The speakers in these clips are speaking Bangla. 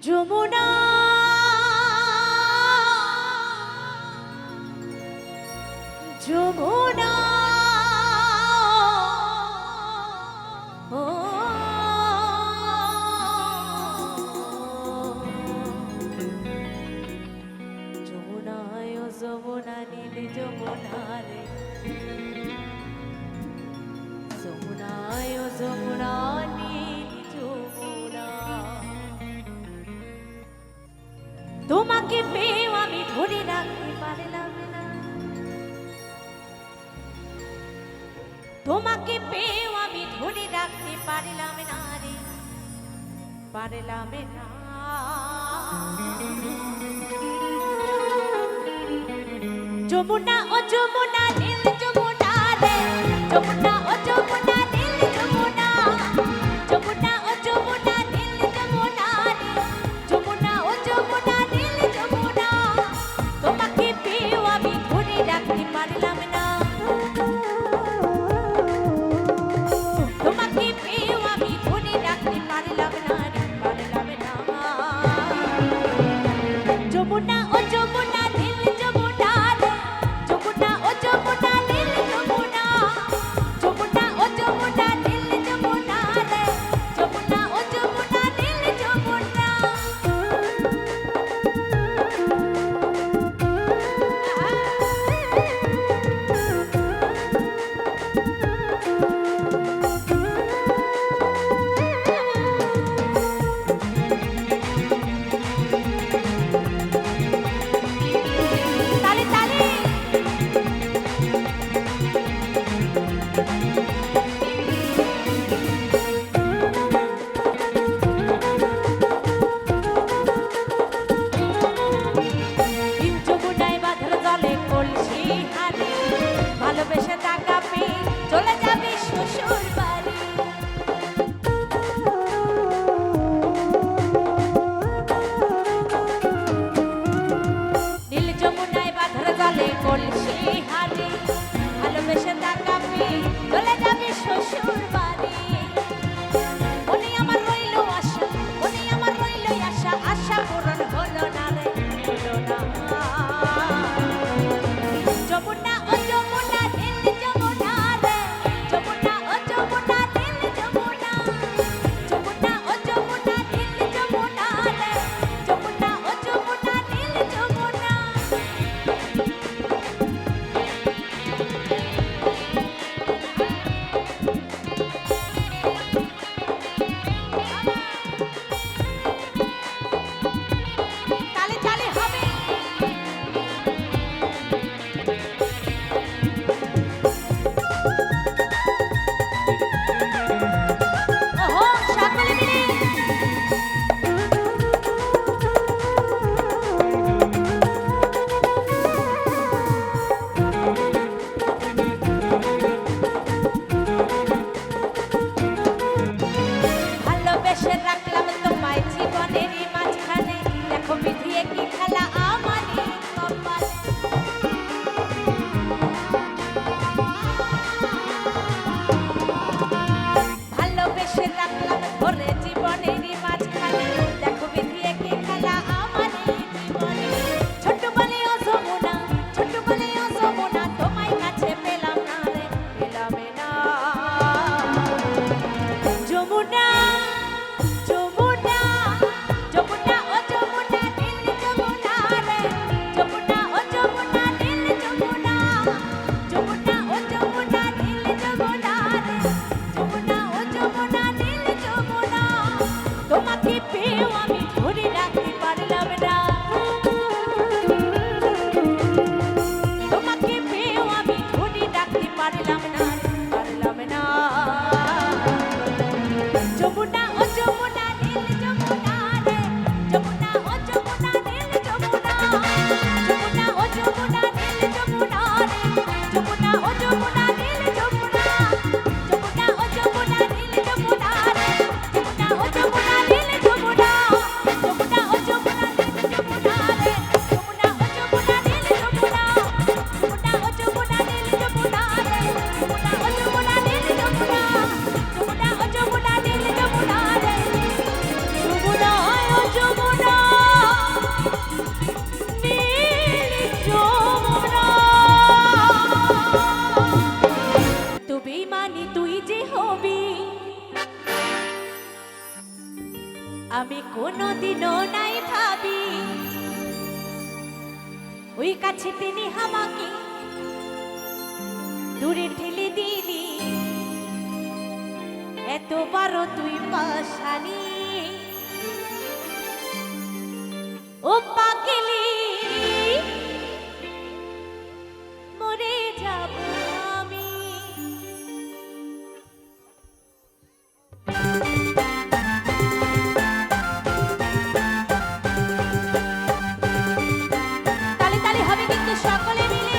যমুনা যমুনা ও যমুনায় ও যমুনা নীল যমুনা রে যমুনায় ও যমুনা নীল যমুনা তোমাকে পেয়ে আমি ধরে রাখতে পারলাম না তোমাকে পেয়ে আমি ধরে রাখতে পারলাম না রে পারলাম না যমুনা ও যমুনা নীল যমুনা রে যমুনা ও যমুনা নীল যমুনা যমুনা ও যমুনা নীল যমুনা রে যমুনা ও যমুনা নীল যমুনা তোমাকে পেয়ে আমি ধরে রাখতে পারলাম না তোমাকে পেয়ে আমি ধরে রাখতে পারলাম না রে পারলাম না যমুনা ও যমুনা নীল যমুনা রে যমুনা ও যমুনা নীল যমুনা যমুনা ও যমুনা কোনোদিনও নাই ভাবি ওই কাছে তিনি আমাকে দূরে ঠেলে দিলি এতবারও তুই পাশানি ও পাগলি মরে যাব আমি তালে তালে হবে কিন্তু সকলে মিলে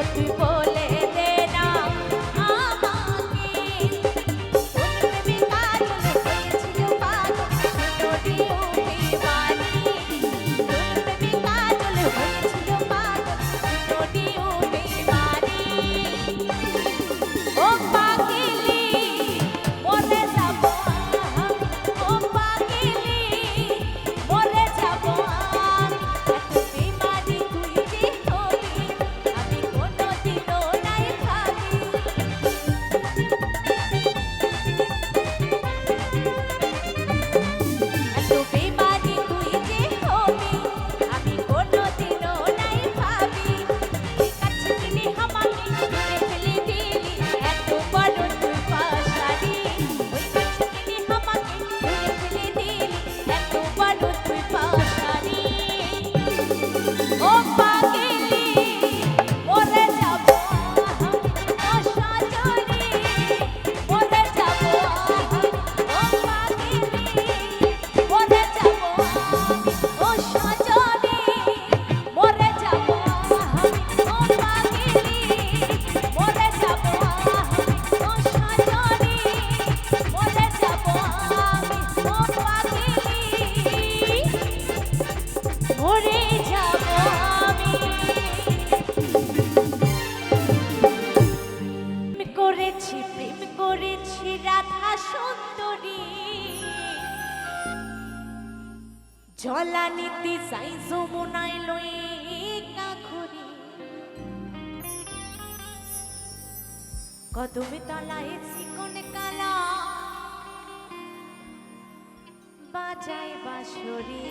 তুই বলে দে সুন্দরী জলানিতে যাই যমুনায় লই কাখরি কদমে তলায় চিকন কালা বাজায় বাঁশরি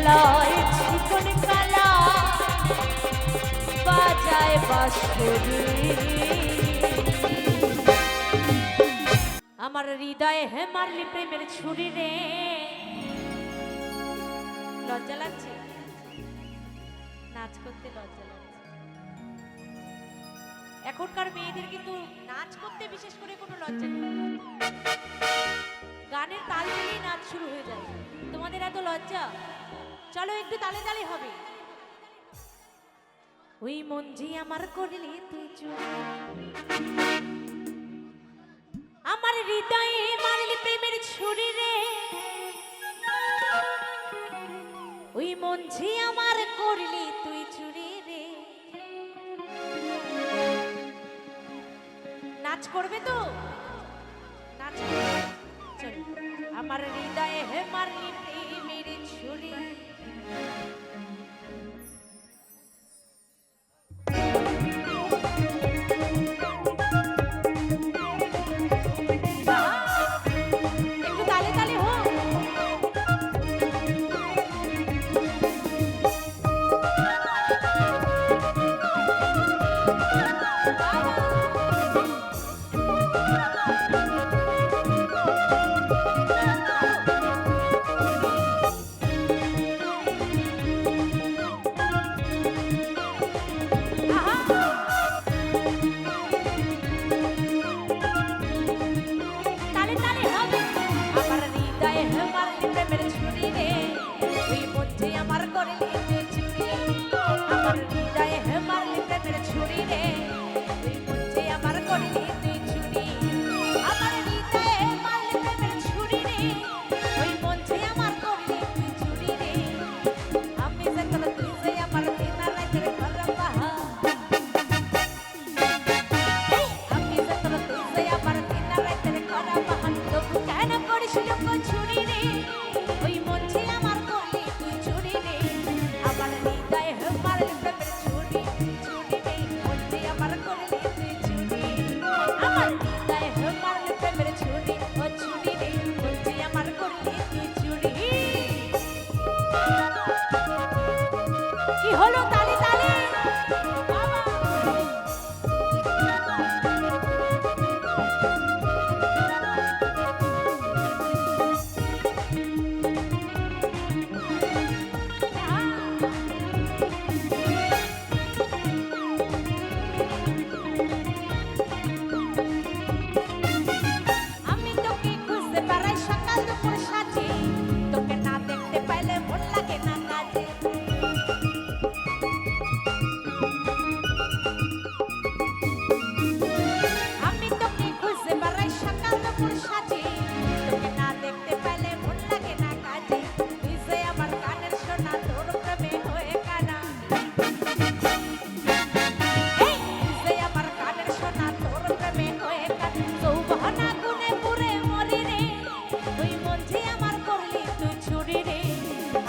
তলায় চিকন কালা বাজায় বাঁশরি আমার হৃদয়ে হে মারলি প্রেমের ছুরি রে লজ্জা লাগছে নাচ করতে লজ্জা লাগছে এখনকার মেয়েদের কিন্তু নাচ করতে বিশেষ করে কোনো লজ্জা নেই গানের তাল মিলিয়ে নাচ শুরু হয়ে যায় তোমাদের এত লজ্জা চলো একটু তালে তালে হবে ওই মন জি আমার করলি তুই চুরি আমার হৃদয়ে মারলি প্রেমের ছুরি রে ওই মন জি আমার হৃদয়ে মারলি প্রেমের ছুরি একটু তালে তালে হোক হলো তালে তালে আমি তোকে খুঁজতে পারাই সকাল দুপুর সাজে তোকে না দেখতে পাইলে মন লাগে না কাজে আমি তোকে খুঁজতে পারাই সকাল দুপুর সাজে তোকে না দেখতে পাইলে মন লাগে না কাজে তুই যে আমার কানের সোনা তোর প্রেমে হয়ে কানা তুই যে আমার কানের সোনা তোর প্রেমে হয়ে কানা যৌবনা গুনে পুরে মরি রে তুই মন যে আমার করলি তুই ছুরি রে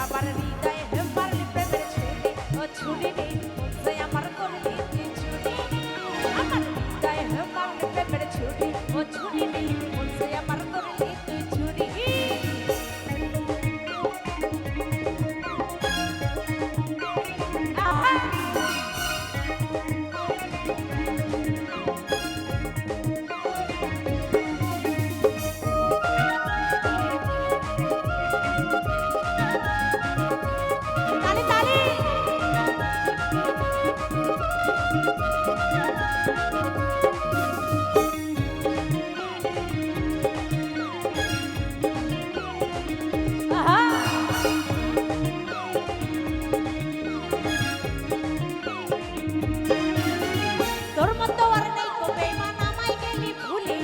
আমার হৃদয়ে মারলি প্রেমের ছুরি ও ছুরি রে মন যে আমার করলি তুই ছুরি আমার হৃদয়ে মারলি প্রেমের ছুরি ও ছুরি রে মন যে আমার করলি তুই ছুরি আহা তালে তালে আহা তোর মতো আর নেই তো বেমান আমায় গেলি ভুলে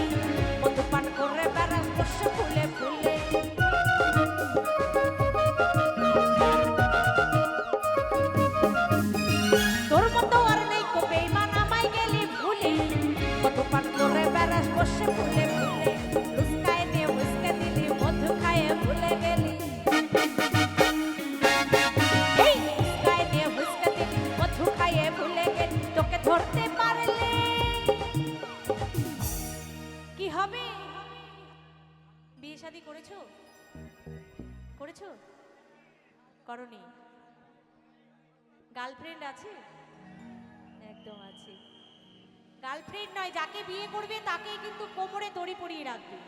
মধু পান করে বেড়াস বসে ফুলে ফুলে তোর মতো আর নেই তো বেমান আমায় গেলি ভুলে মধু পান করে বেড়াস বসে ফুলে ফুলে উস্কায় নে উস্কে দিলি মধু খায়ে ভুলে গেলি এই উস্কায় নে উস্কে দিলি মধু খায়ে ভুলে গেলি তোকে ধরতে পারলে কি হবে বিয়ে শাদী করেছো করেছো করনি গার্লফ্রেন্ড আছে একদম আছে গার্লফ্রেন্ড নয় যাকে বিয়ে করবে তাকেই কিন্তু কোমরে দড়ি পরিয়ে রাখবে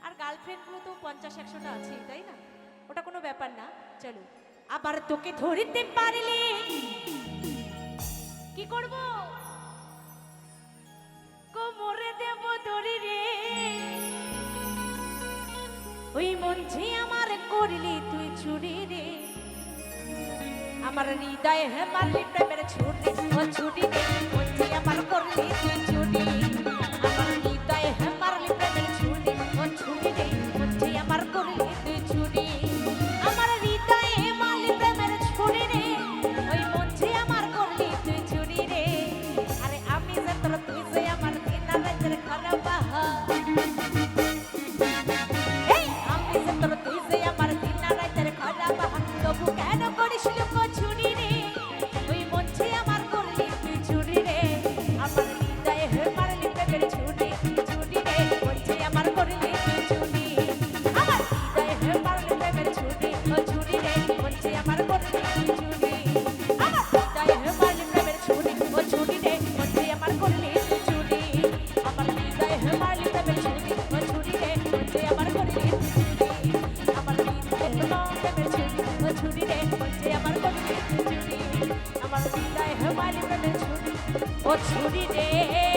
আর গার্লফ্রেন্ডগুলো তো 50-100টা আছে তাই না ওটা কোনো ব্যাপার না চলো আবার তোকে ধরতে পারলে কি করব কোমরে দেব দড়ি রে ওই মন যে আমার করলি তুই চুরি রে আমার হৃদয়ে মারলি প্রেমের ছুরি ও ছুরি রে মন যে আমার করলি তুই চুরি আমার হৃদয়ে মারলি প্রেমের ছুরি ও ছুরি রে মন যে আমার করলি তুই চুরি আমার হৃদয়ে মারলি প্রেমের ছুরি রে ওই মন যে আমার করলি তুই চুরি রে আরে আমি যে তোর তুই যে আমার দিন রাতের খারাপ করলি তুই চুরি আমার বিদায় হলো প্রেমের ছুরি ও ছুরি রে বলছে আমার করলি তুই চুরি আমার বিদায় হলো প্রেমের ছুরি ও ছুরি রে